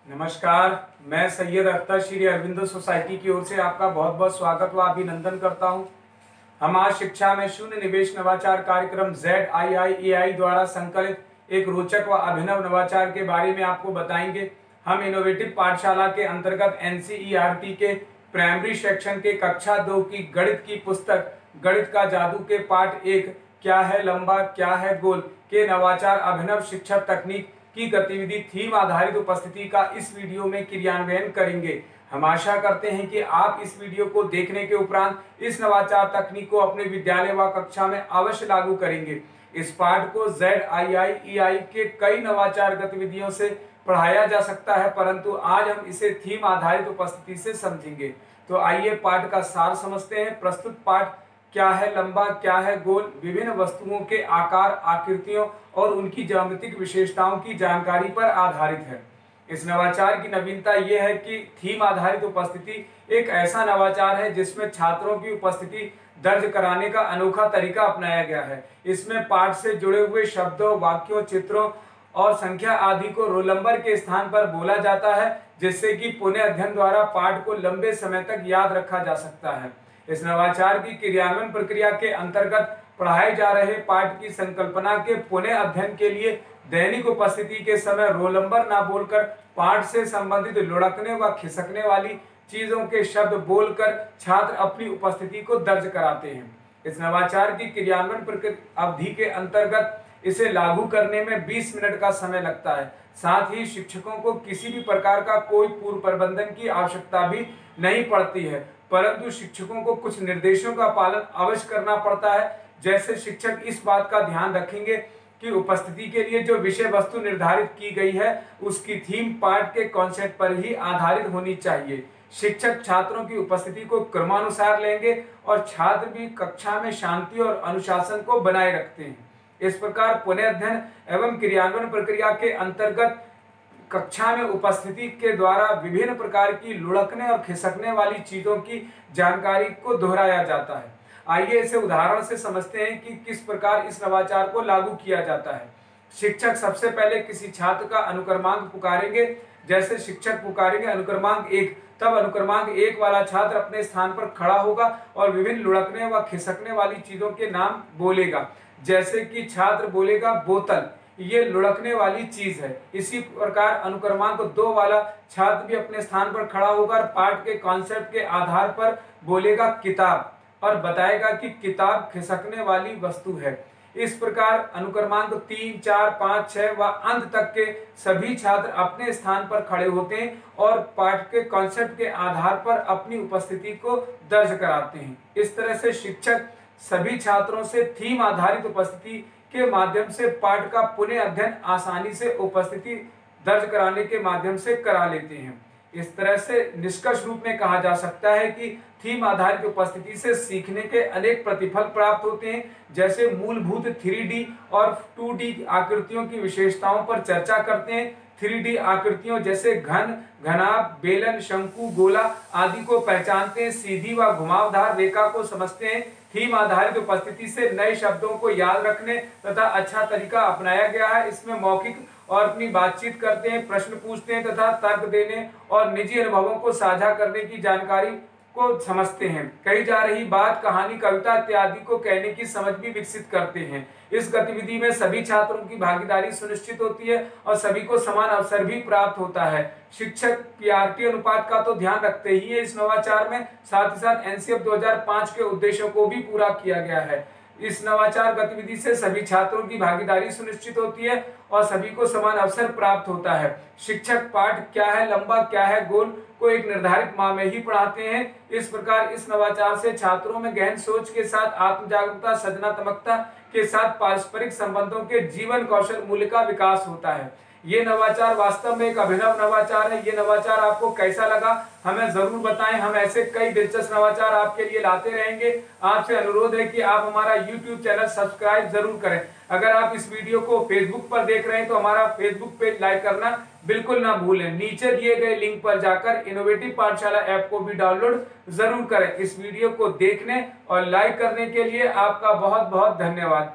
नमस्कार। मैं सैयद अख्तर श्री अरविंदो सोसाइटी की ओर से आपका बहुत बहुत स्वागत व अभिनंदन करता हूं। हम आज शिक्षा में शून्य निवेश नवाचार कार्यक्रम ZIIAI द्वारा संकलित एक रोचक व अभिनव नवाचार के बारे में आपको बताएंगे। हम इनोवेटिव पाठशाला के अंतर्गत NCERT के प्राइमरी सेक्शन के कक्षा 2 की गणित की पुस्तक गणित का जादू के पाठ 1 क्या है लंबा क्या है गोल के नवाचार अभिनव शिक्षा तकनीक की गतिविधि थीम आधारित उपस्थिति का इस वीडियो में क्रियान्वयन करेंगे। हम आशा करते हैं कि आप इस वीडियो को देखने के उपरांत इस नवाचार तकनीक को अपने विद्यालय व कक्षा में अवश्य लागू करेंगे। इस पाठ को ZIIAI के कई नवाचार गतिविधियों से पढ़ाया जा सकता है, परंतु आज हम इसे थीम आधारित उपस्थिति से समझेंगे। तो आइए पाठ का सार समझते हैं। प्रस्तुत पाठ क्या है लंबा क्या है गोल विभिन्न वस्तुओं के आकार आकृतियों और उनकी ज्यामितिक विशेषताओं की जानकारी पर आधारित है। इस नवाचार की नवीनता यह है कि थीम आधारित उपस्थिति एक ऐसा नवाचार है जिसमें छात्रों की उपस्थिति दर्ज कराने का अनोखा तरीका अपनाया गया है। इसमें पाठ से जुड़े हुए शब्दों वाक्यों चित्रों और संख्या आदि को रोल नंबर के स्थान पर बोला जाता है, जिससे कि पुनः अध्ययन द्वारा पाठ को लंबे समय तक याद रखा जा सकता है। इस नवाचार की क्रियान्वयन प्रक्रिया के अंतर्गत पढ़ाए जा रहे पाठ की संकल्पना के पुनः अध्ययन के लिए दैनिक उपस्थिति के समय रोल नंबर न बोलकर पाठ से संबंधित लुढ़कने व खिसकने वाली चीजों के शब्द बोलकर छात्र अपनी उपस्थिति को दर्ज कराते हैं। इस नवाचार की क्रियान्वयन अवधि के अंतर्गत इसे लागू करने में 20 मिनट का समय लगता है। साथ ही शिक्षकों को किसी भी प्रकार का कोई पूर्व प्रबंधन की आवश्यकता भी नहीं पड़ती है, परंतु शिक्षकों को कुछ निर्देशों का पालन अवश्य करना पड़ता है। जैसे शिक्षक इस बात का ध्यान रखेंगे कि उपस्थिति के लिए जो विषय वस्तु निर्धारित की गई है उसकी थीम पाठ के कॉन्सेप्ट पर ही आधारित होनी चाहिए। शिक्षक छात्रों की उपस्थिति को क्रमानुसार लेंगे और छात्र भी कक्षा में शांति और अनुशासन को बनाए रखते हैं। इस प्रकार पुनः अध्ययन एवं क्रियान्वयन प्रक्रिया के अंतर्गत कक्षा में उपस्थिति के द्वारा विभिन्न प्रकार की लुढ़कने और खिसकने वाली चीजों की जानकारी को दोहराया जाता है। आइए इसे उदाहरण से समझते हैं कि किस प्रकार इस नवाचार को लागू किया जाता है। शिक्षक सबसे पहले किसी छात्र का अनुक्रमांक पुकारेंगे। जैसे शिक्षक पुकारेंगे अनुक्रमांक 1, तब अनुक्रमांक 1 वाला छात्र अपने स्थान पर खड़ा होगा और विभिन्न लुढ़कने व खिसकने वाली चीजों के नाम बोलेगा। जैसे कि छात्र बोलेगा बोतल, ये लुढ़कने वाली चीज है। इसी प्रकार अनुक्रमांक 2 वाला छात्र भी अपने स्थान पर खड़ा होकर पाठ के कॉन्सेप्ट के आधार पर बोलेगा किताब और बताएगा कि किताब खिसकने वाली वस्तु है। इस प्रकार अनुक्रमांक 3, 4, 5, 6 व अंत तक के सभी छात्र अपने स्थान पर खड़े होते हैं और पाठ के कॉन्सेप्ट के आधार पर अपनी उपस्थिति को दर्ज कराते हैं। इस तरह से शिक्षक सभी छात्रों से थीम आधारित उपस्थिति के माध्यम से पाठ का पुनः अध्ययन आसानी से उपस्थिति दर्ज कराने के माध्यम से करा लेते हैं। इस तरह से निष्कर्ष रूप में कहा जा सकता है कि थीम आधारित उपस्थिति से सीखने के अनेक प्रतिफल प्राप्त होते हैं। जैसे मूलभूत 3D और 2D आकृतियों की विशेषताओं पर चर्चा करते हैं। 3D आकृतियों जैसे घन, घनाभ, बेलन, शंकु, गोला आदि को पहचानते हैं। सीधी व घुमावदार रेखा को समझते हैं। थीम आधारित उपस्थिति से नए शब्दों को याद रखने तथा अच्छा तरीका अपनाया गया है। इसमें मौखिक और अपनी बातचीत करते हैं, प्रश्न पूछते हैं तथा तर्क देने और निजी अनुभवों को साझा करने की जानकारी को समझते हैं। कही जा रही बात, कहानी, कविता इत्यादि को कहने की समझ भी विकसित करते हैं। इस गतिविधि में सभी छात्रों की भागीदारी सुनिश्चित होती है और सभी को समान अवसर भी प्राप्त होता है। शिक्षक PRT अनुपात का तो ध्यान रखते ही है इस नवाचार में, साथ ही साथ NCF 2005 के उद्देश्यों को भी पूरा किया गया है। इस नवाचार गतिविधि से सभी छात्रों की भागीदारी सुनिश्चित होती है और सभी को समान अवसर प्राप्त होता है। शिक्षक पाठ क्या है लंबा क्या है गोल को एक निर्धारित माह में ही पढ़ाते हैं। इस प्रकार इस नवाचार से छात्रों में गहन सोच के साथ आत्म जागरूकता, सृजनात्मकता के साथ पारस्परिक संबंधों के जीवन कौशल मूल्य का विकास होता है। ये नवाचार वास्तव में एक अभिनव नवाचार है। ये नवाचार आपको कैसा लगा हमें जरूर बताएं। हम ऐसे कई दिलचस्प नवाचार आपके लिए लाते रहेंगे। आपसे अनुरोध है कि आप हमारा YouTube चैनल सब्सक्राइब जरूर करें। अगर आप इस वीडियो को फेसबुक पर देख रहे हैं तो हमारा फेसबुक पेज लाइक करना बिल्कुल ना भूलें। नीचे दिए गए लिंक पर जाकर इनोवेटिव पाठशाला ऐप को भी डाउनलोड जरूर करें। इस वीडियो को देखने और लाइक करने के लिए आपका बहुत बहुत धन्यवाद।